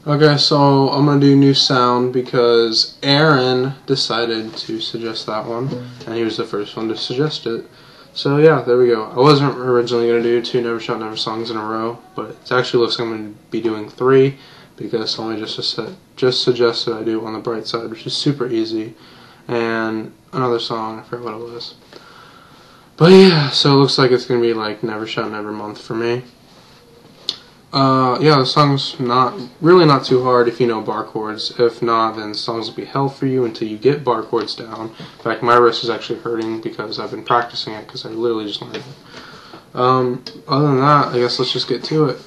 Okay, so I'm going to do new sound because Aaron decided to suggest that one, and he was the first one to suggest it. So yeah, there we go. I wasn't originally going to do 2 Never Shout Never songs in a row, but it actually looks like I'm going to be doing 3 because somebody just suggested I do On the Bright Side, which is super easy, and another song, I forget what it was. But yeah, so it looks like it's going to be like Never Shout Never month for me. Yeah, the song's really not too hard if you know bar chords. If not, then the songs will be hell for you until you get bar chords down. In fact, my wrist is actually hurting because I've been practicing it because I literally just learned it. Other than that, I guess let's just get to it.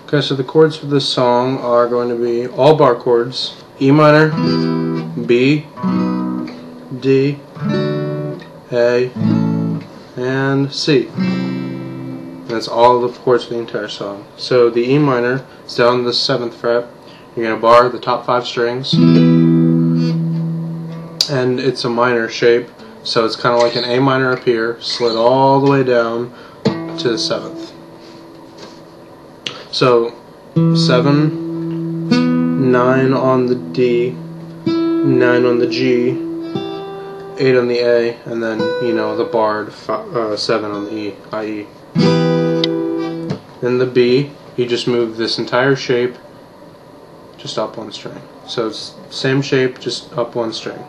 Okay, so the chords for this song are going to be all bar chords: E minor, B, D, A, and C. That's all the chords for the entire song. So the E minor is down the 7th fret. You're going to bar the top 5 strings. And it's a minor shape, so it's kind of like an A minor up here, slid all the way down to the 7th. So 7, 9 on the D, 9 on the G, 8 on the A, and then, you know, the barred 7 on the E, i.e. Then the B, you just move this entire shape just up 1 string. So it's same shape, just up 1 string.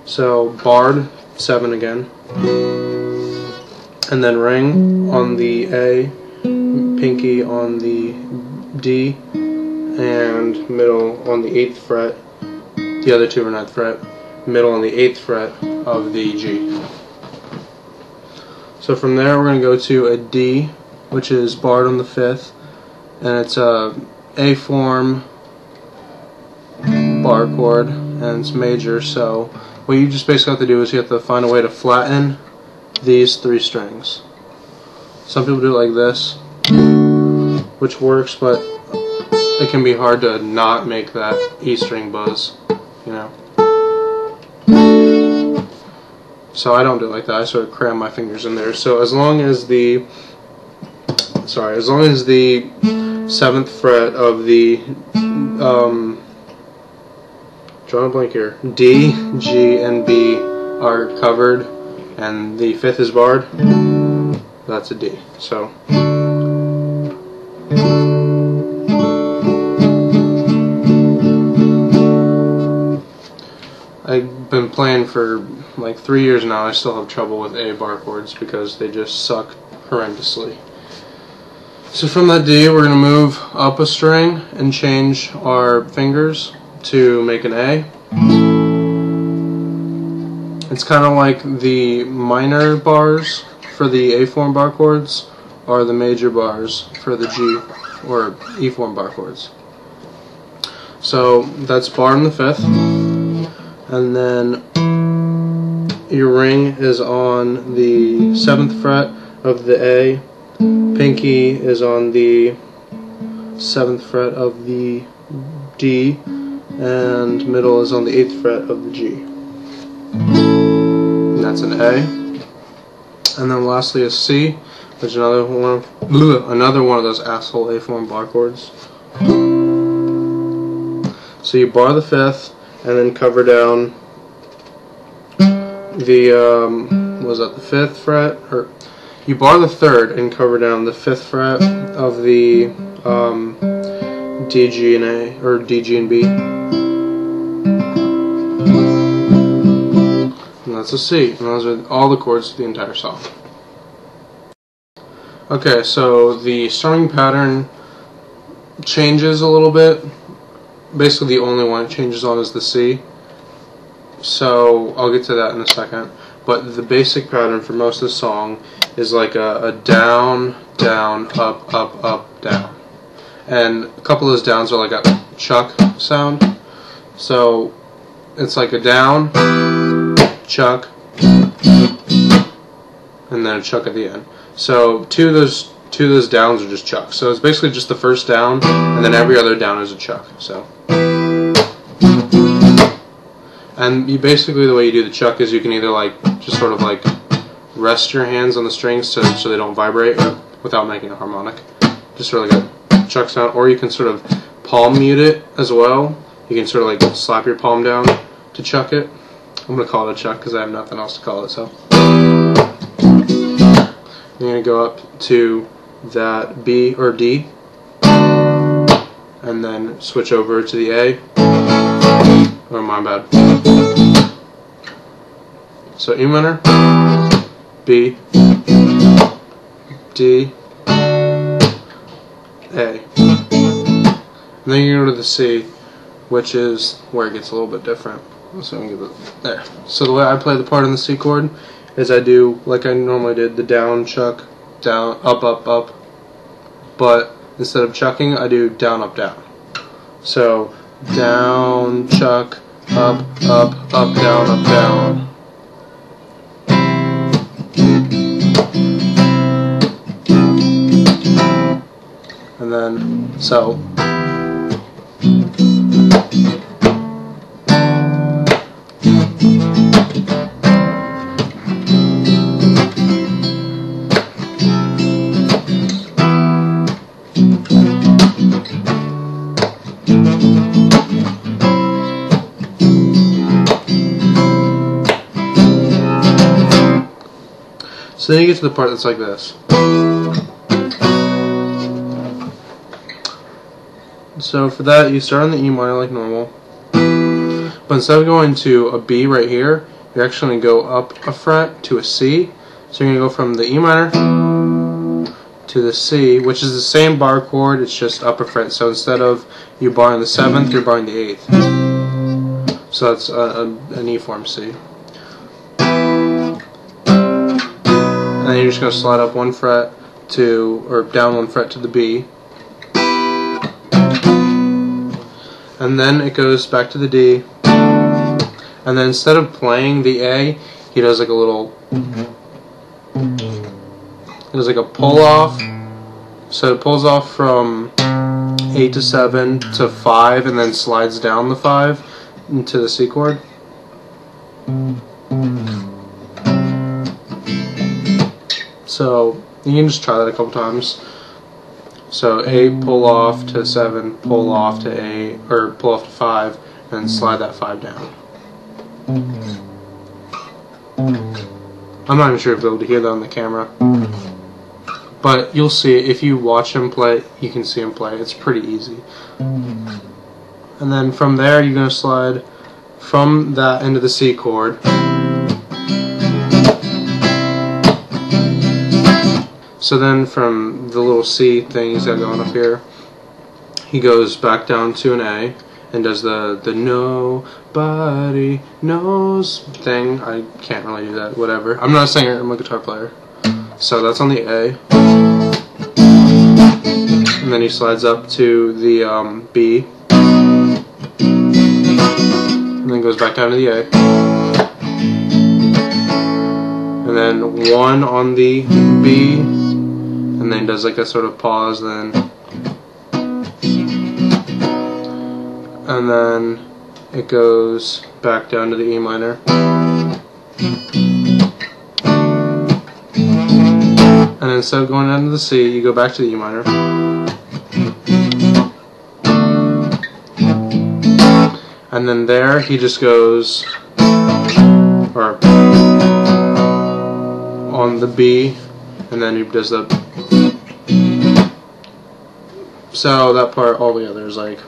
So barred 7 again, and then ring on the A, pinky on the D, and middle on the 8th fret. The other 2 are 9th fret. Middle on the 8th fret of the G. So from there we're going to go to a D, which is barred on the 5th, and it's a A form bar chord, and it's major. So what you just basically have to do is you have to find a way to flatten these 3 strings. Some people do it like this, which works, but it can be hard to not make that E string buzz, you know. So I don't do it like that. I sort of cram my fingers in there. So as long as the 7th fret of the drawing a blank here, D, G, and B are covered, and the 5th is barred, that's a D. So I've been playing for like 3 years now. I still have trouble with A bar chords because they just suck horrendously. So from that D, we're going to move up a string and change our fingers to make an A. It's kind of like the minor bars for the A form bar chords are the major bars for the G or E form bar chords. So that's bar on the 5th, and then your ring is on the 7th fret of the A, pinky is on the 7th fret of the D, and middle is on the 8th fret of the G. And that's an A. And then lastly a C, which is another one of those asshole A form bar chords. So you bar the 5th and then cover down the was that the 5th fret, or you bar the 3rd and cover down the 5th fret of the D, G, and A, or D, G, and B, and that's a C. And those are all the chords for the entire song. Okay, so the strumming pattern changes a little bit. Basically, the only one it changes on is the C. So I'll get to that in a second. But the basic pattern for most of the song is like a down, down, up, up, up, down. And a couple of those downs are like a chuck sound. So it's like a down, chuck, and then a chuck at the end. So two of those downs are just chucks. So it's basically just the first down, and then every other down is a chuck. So. And you basically, the way you do the chuck is you can either like just sort of like rest your hands on the strings so they don't vibrate without making a harmonic. Just really good. chuck sound, or you can sort of palm mute it as well. You can sort of like slap your palm down to chuck it. I'm going to call it a chuck because I have nothing else to call it. So you're going to go up to that B or D, and then switch over to the A. Oh, my bad. So E minor, B, D, A. And then you go to the C, which is where it gets a little bit different. So I'm gonna get there. So the way I play the part on the C chord is I do like I normally did, the down chuck, down, up, up, up. But instead of chucking, I do down, up, down. So down, chuck, up, up, up, down, up, down. And then so. So then you get to the part that's like this. So for that, you start on the E minor like normal, but instead of going to a B right here, you're actually going to go up a fret to a C. So you're going to go from the E minor to the C, which is the same bar chord, it's just up a fret. So instead of you barring the 7th, you're barring the 8th. So that's an E form C. And then you're just going to slide up one fret to, or down one fret to the B. And then it goes back to the D. And then instead of playing the A, he does like a little, it does like a pull off. So it pulls off from 8 to 7 to 5 and then slides down the 5 into the C chord. So you can just try that a couple times. So 8, pull off to 7, pull off to 8, or pull off to 5, and slide that 5 down. I'm not even sure if you'll be able to hear that on the camera, but you'll see it. If you watch him play, you can see him play. It's pretty easy. And then from there, you're going to slide from that into the C chord. So then from the little C thing he's got going up here, he goes back down to an A and does the nobody knows thing. I can't really do that, whatever. I'm not a singer, I'm a guitar player. So that's on the A. And then he slides up to the B. And then goes back down to the A. And then 1 on the B. And then does like a sort of pause, then, and then it goes back down to the E minor, and then instead of going down to the C, you go back to the E minor, and then there he just goes, or on the B, and then he does the. So that part, all the others, like.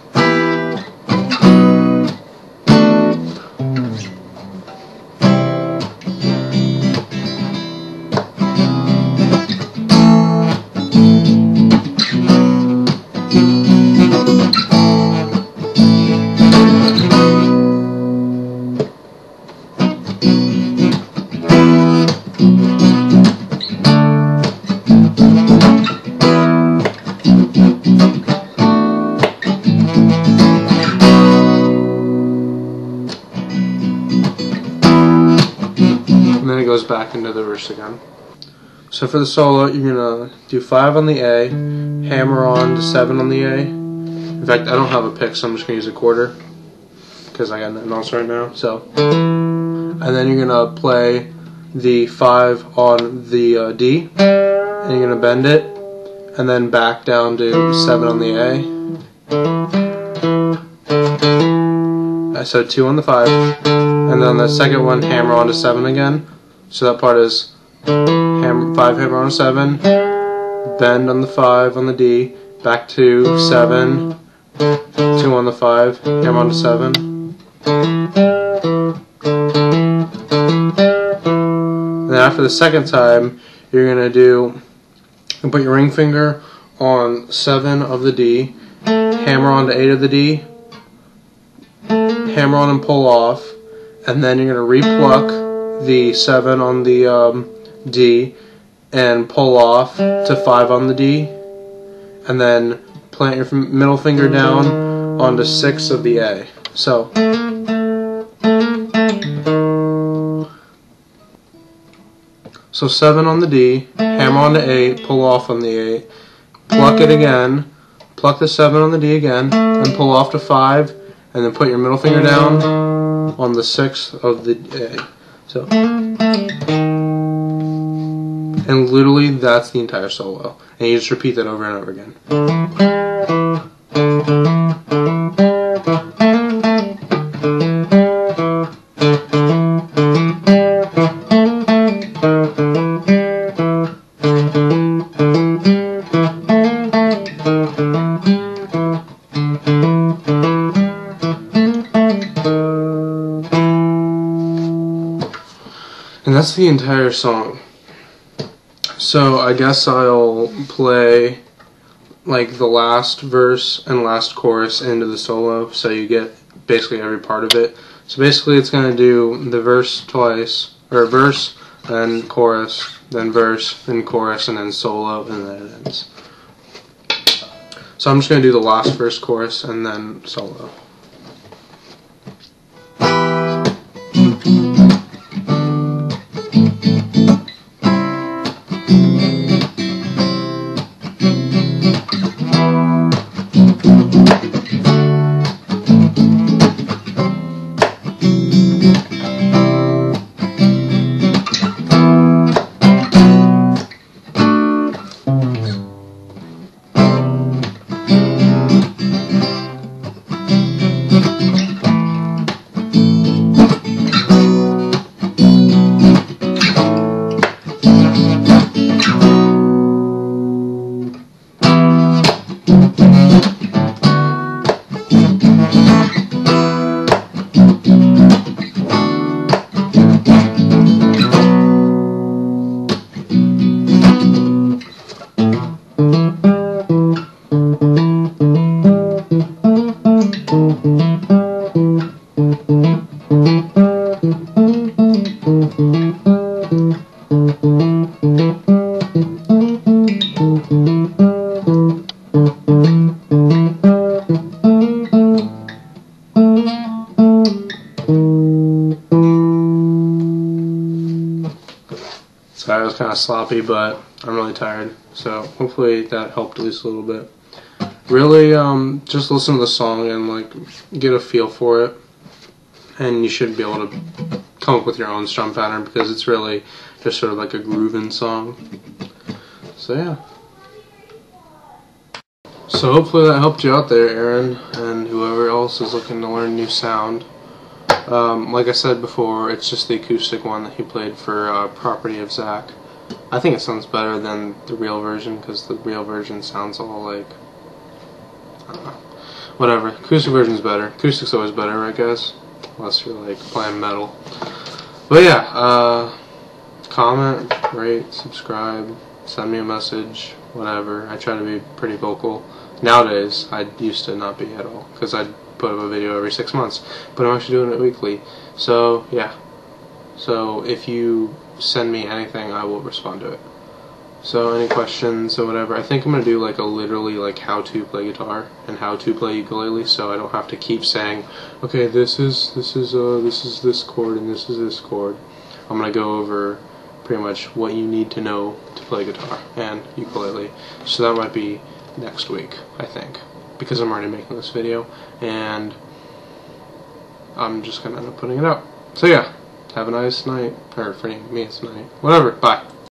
And then it goes back into the verse again. So for the solo, you're going to do 5 on the A, hammer on to 7 on the A. In fact, I don't have a pick, so I'm just going to use a quarter, because I got nothing else right now. So, and then you're going to play the 5 on the D, and you're going to bend it, and then back down to 7 on the A. So 2 on the 5, and then the second one, hammer onto 7 again. So that part is 5 hammer on 7, bend on the 5 on the D, back to 7, 2 on the 5, hammer onto 7. And then after the second time, you're going to put your ring finger on 7 of the D, hammer onto 8 of the D, hammer on and pull off, and then you're going to repluck the 7 on the D and pull off to 5 on the D, and then plant your middle finger down onto 6 of the A. So So 7 on the D, hammer on the 8, pull off on the 8, pluck it again, pluck the 7 on the D again, and pull off to 5, and then put your middle finger down on the 6 of the A. So, and literally that's the entire solo. And you just repeat that over and over again. And that's the entire song. So I guess I'll play like the last verse and last chorus into the solo, so you get basically every part of it. So basically it's going to do the verse twice, or verse, then chorus, then verse, then chorus, and then solo, and then it ends. So I'm just going to do the last verse, chorus, and then solo. Sorry, I was kind of sloppy, but I'm really tired, so hopefully that helped at least a little bit. Really, just listen to the song and like get a feel for it, and you should be able to come up with your own strum pattern, because it's really just sort of like a grooving song. So yeah. So hopefully that helped you out there, Aaron, and whoever else is looking to learn new sound. Like I said before, it's just the acoustic one that he played for Property of Zach. I think it sounds better than the real version, because the real version sounds all like, I don't know, whatever. Acoustic version's better. Acoustic's always better, I guess, unless you're like playing metal. But yeah, comment, rate, subscribe, send me a message, whatever. I try to be pretty vocal. Nowadays, I used to not be at all, because I'd put up a video every 6 months, but I'm actually doing it weekly. So yeah, so if you send me anything, I will respond to it. So any questions or whatever, I think I'm gonna do like a literally like how to play guitar and how to play ukulele, so I don't have to keep saying, okay, this is this chord and this is this chord. I'm gonna go over pretty much what you need to know to play guitar and ukulele. So that might be next week, I think, because I'm already making this video, and I'm just gonna end up putting it out. So yeah, have a nice night, or for me it's night, whatever, bye.